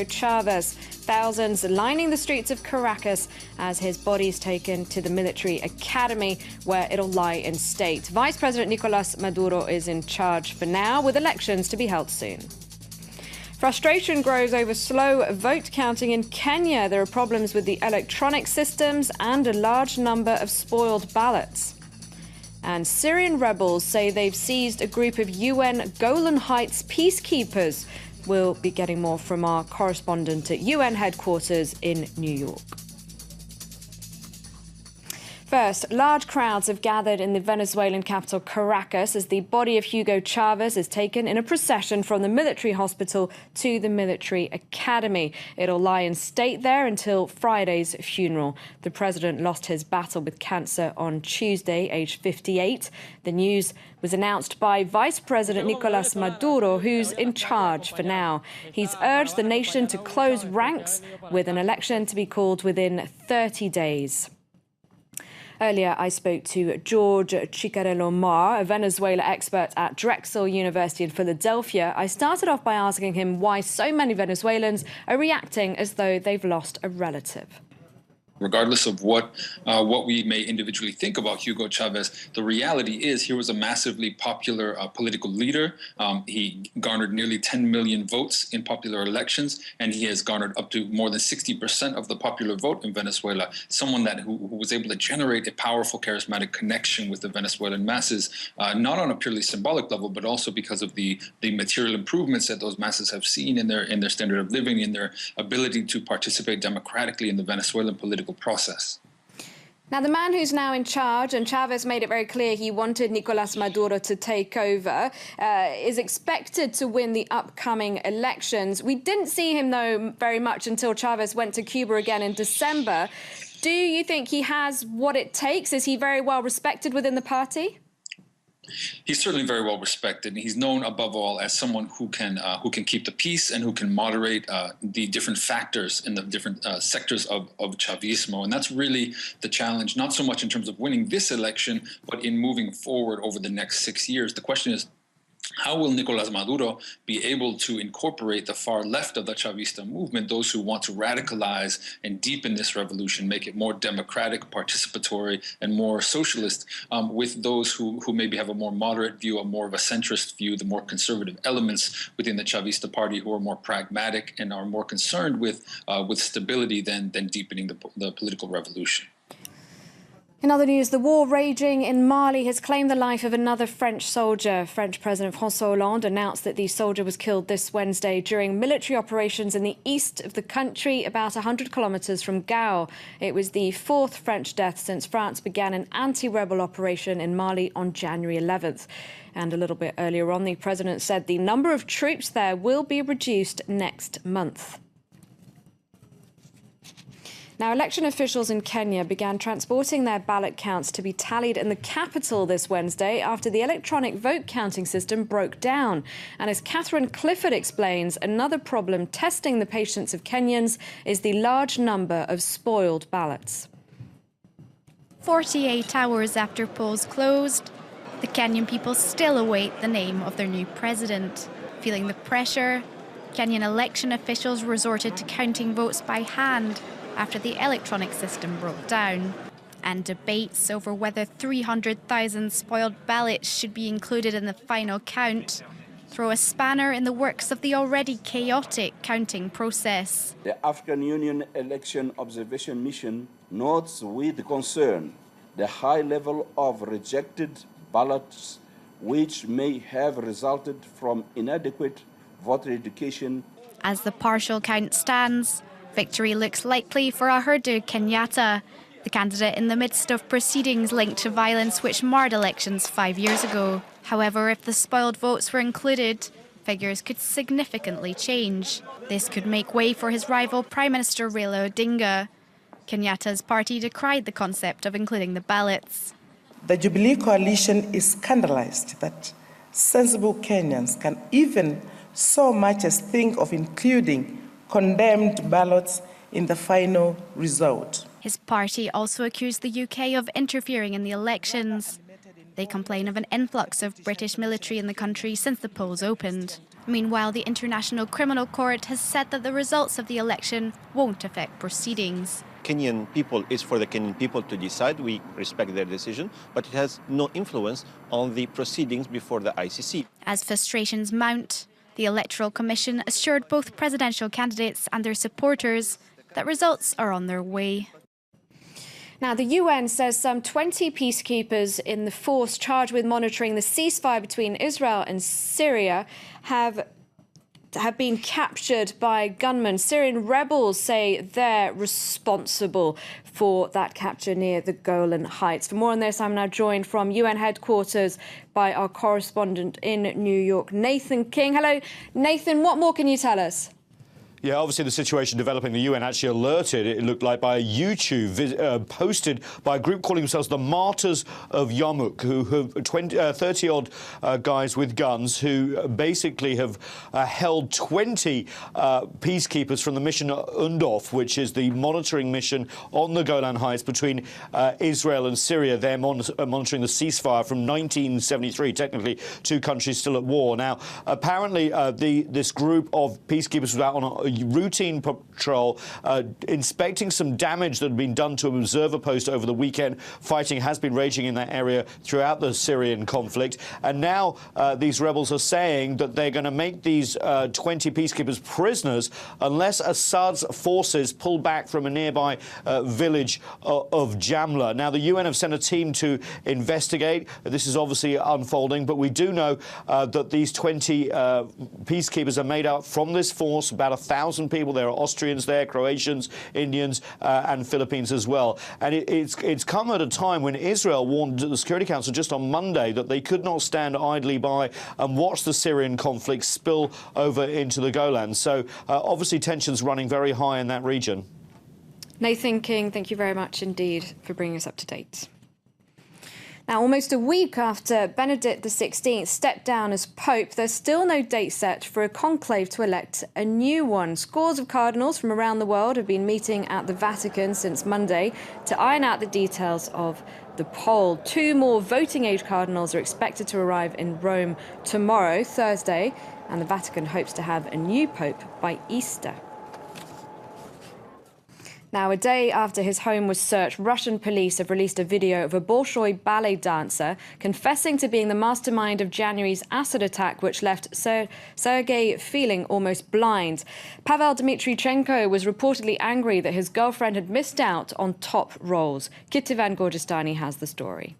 Chavez. Thousands lining the streets of Caracas as his body is taken to the military academy where it'll lie in state. Vice President Nicolás Maduro is in charge for now, with elections to be held soon. Frustration grows over slow vote counting in Kenya. There are problems with the electronic systems and a large number of spoiled ballots. And Syrian rebels say they've seized a group of UN Golan Heights peacekeepers. We'll be getting more from our correspondent at UN headquarters in New York. First, large crowds have gathered in the Venezuelan capital Caracas as the body of Hugo Chavez is taken in a procession from the military hospital to the military academy. It'll lie in state there until Friday's funeral. The president lost his battle with cancer on Tuesday, aged 58. The news was announced by Vice President Nicolás Maduro, who's in charge for now. He's urged the nation to close ranks, with an election to be called within 30 days. Earlier, I spoke to George Ciccariello-Maher, a Venezuela expert at Drexel University in Philadelphia. I started off by asking him why so many Venezuelans are reacting as though they've lost a relative. Regardless of what we may individually think about Hugo Chavez, the reality is he was a massively popular political leader. He garnered nearly 10 million votes in popular elections, and he has garnered up to more than 60% of the popular vote in Venezuela. Someone who was able to generate a powerful, charismatic connection with the Venezuelan masses, not on a purely symbolic level, but also because of the material improvements that those masses have seen in their standard of living, in their ability to participate democratically in the Venezuelan political process. Now, the man who's now in charge, and Chavez made it very clear he wanted Nicolás Maduro to take over, is expected to win the upcoming elections. We didn't see him, though, very much until Chavez went to Cuba again in December. Do you think he has what it takes? Is he very well respected within the party? He's certainly very well respected. He's known above all as someone who can keep the peace and who can moderate the different factors in the different sectors of Chavismo. And that's really the challenge, not so much in terms of winning this election, but in moving forward over the next 6 years. The question is, how will Nicolás Maduro be able to incorporate the far left of the Chavista movement, those who want to radicalize and deepen this revolution, make it more democratic, participatory, and more socialist, with those who maybe have a more moderate view, a more of a centrist view, the more conservative elements within the Chavista party who are more pragmatic and are more concerned with stability than deepening the political revolution. In other news, the war raging in Mali has claimed the life of another French soldier. French President François Hollande announced that the soldier was killed this Wednesday during military operations in the east of the country, about 100 kilometres from Gao. It was the fourth French death since France began an anti-rebel operation in Mali on January 11th. And a little bit earlier on, the president said the number of troops there will be reduced next month. Now, election officials in Kenya began transporting their ballot counts to be tallied in the capital this Wednesday after the electronic vote counting system broke down. And as Catherine Clifford explains, another problem testing the patience of Kenyans is the large number of spoiled ballots. 48 hours after polls closed, the Kenyan people still await the name of their new president. Feeling the pressure, Kenyan election officials resorted to counting votes by hand after the electronic system broke down. And debates over whether 300,000 spoiled ballots should be included in the final count throw a spanner in the works of the already chaotic counting process. The African Union Election Observation Mission notes with concern the high level of rejected ballots, which may have resulted from inadequate voter education. As the partial count stands, victory looks likely for Uhuru Kenyatta, the candidate in the midst of proceedings linked to violence which marred elections 5 years ago. However, if the spoiled votes were included, figures could significantly change. This could make way for his rival Prime Minister Raila Odinga. Kenyatta's party decried the concept of including the ballots. The Jubilee coalition is scandalized that sensible Kenyans can even so much as think of including condemned ballots in the final result. His party also accused the UK of interfering in the elections. They complain of an influx of British military in the country since the polls opened. Meanwhile, the International Criminal Court has said that the results of the election won't affect proceedings. Kenyan people, is for the Kenyan people to decide. We respect their decision, but it has no influence on the proceedings before the ICC. As frustrations mount, the Electoral Commission assured both presidential candidates and their supporters that results are on their way. Now, the UN says some 20 peacekeepers in the force charged with monitoring the ceasefire between Israel and Syria have been captured by gunmen. Syrian rebels say they're responsible for that capture near the Golan Heights. For more on this, I'm now joined from UN headquarters by our correspondent in New York, Nathan King. Hello, Nathan. What more can you tell us? Yeah, obviously the situation developing, the UN actually alerted, it looked like, by a YouTube posted by a group calling themselves the Martyrs of Yarmouk, who have 30-odd guys with guns who basically have held 20 peacekeepers from the mission UNDOF, which is the monitoring mission on the Golan Heights between Israel and Syria. They're monitoring the ceasefire from 1973, technically two countries still at war. Now, apparently this group of peacekeepers was out on a routine patrol, inspecting some damage that had been done to an observer post over the weekend. Fighting has been raging in that area throughout the Syrian conflict. And now these rebels are saying that they're going to make these 20 peacekeepers prisoners unless Assad's forces pull back from a nearby village of Jamla. Now, the UN have sent a team to investigate. This is obviously unfolding, but we do know that these 20 peacekeepers are made up from this force, about 1,000 people. There are Austrians there, Croatians, Indians, and Philippines as well. And it's come at a time when Israel warned the Security Council just on Monday that they could not stand idly by and watch the Syrian conflict spill over into the Golan. So obviously tensions running very high in that region. Nathan King, thank you very much indeed for bringing us up to date. Now, almost a week after Benedict XVI stepped down as Pope, there's still no date set for a conclave to elect a new one. Scores of cardinals from around the world have been meeting at the Vatican since Monday to iron out the details of the poll. 2 more voting-age cardinals are expected to arrive in Rome tomorrow, Thursday, and the Vatican hopes to have a new Pope by Easter. Now, a day after his home was searched, Russian police have released a video of a Bolshoi ballet dancer confessing to being the mastermind of January's acid attack, which left Sergei feeling almost blind. Pavel Dmitrichenko was reportedly angry that his girlfriend had missed out on top roles. Kitivan Gorjestani has the story.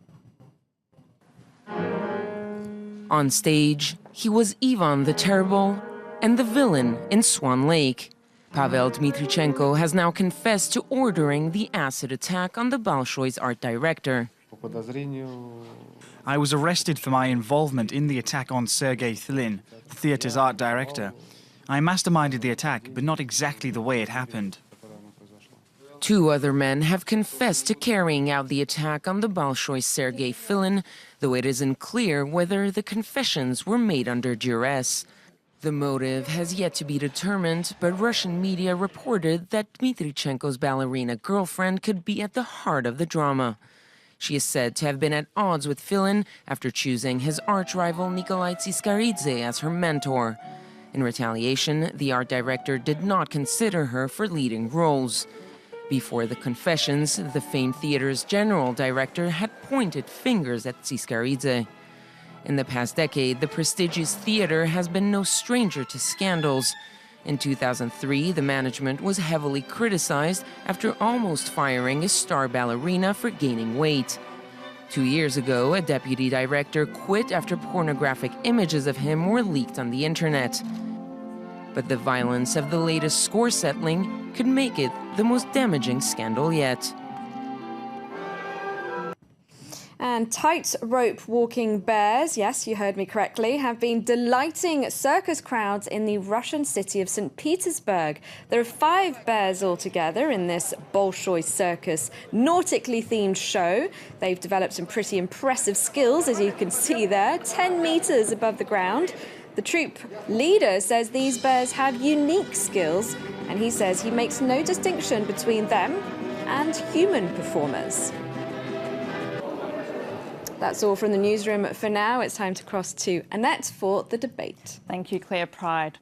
On stage, he was Ivan the Terrible and the villain in Swan Lake. Pavel Dmitrichenko has now confessed to ordering the acid attack on the Bolshoi's art director. I was arrested for my involvement in the attack on Sergei Thilin, the theater's art director. I masterminded the attack, but not exactly the way it happened. 2 other men have confessed to carrying out the attack on the Bolshoi's Sergei Thilin, though it isn't clear whether the confessions were made under duress. The motive has yet to be determined, but Russian media reported that Dmitrichenko's ballerina girlfriend could be at the heart of the drama. She is said to have been at odds with Thilin after choosing his arch-rival Nikolai Ciccariello-Maher as her mentor. In retaliation, the art director did not consider her for leading roles. Before the confessions, the famed theater's general director had pointed fingers at Ciccariello-Maher. In the past decade, the prestigious theater has been no stranger to scandals. In 2003, the management was heavily criticized after almost firing a star ballerina for gaining weight. 2 years ago, a deputy director quit after pornographic images of him were leaked on the internet. But the violence of the latest score settling could make it the most damaging scandal yet. And tightrope walking bears, yes, you heard me correctly, have been delighting circus crowds in the Russian city of St. Petersburg. There are 5 bears altogether in this Bolshoi circus nautically themed show. They've developed some pretty impressive skills, as you can see there, 10 meters above the ground. The troupe leader says these bears have unique skills, and he says he makes no distinction between them and human performers. That's all from the newsroom for now. It's time to cross to Annette for the debate. Thank you, Claire Pride.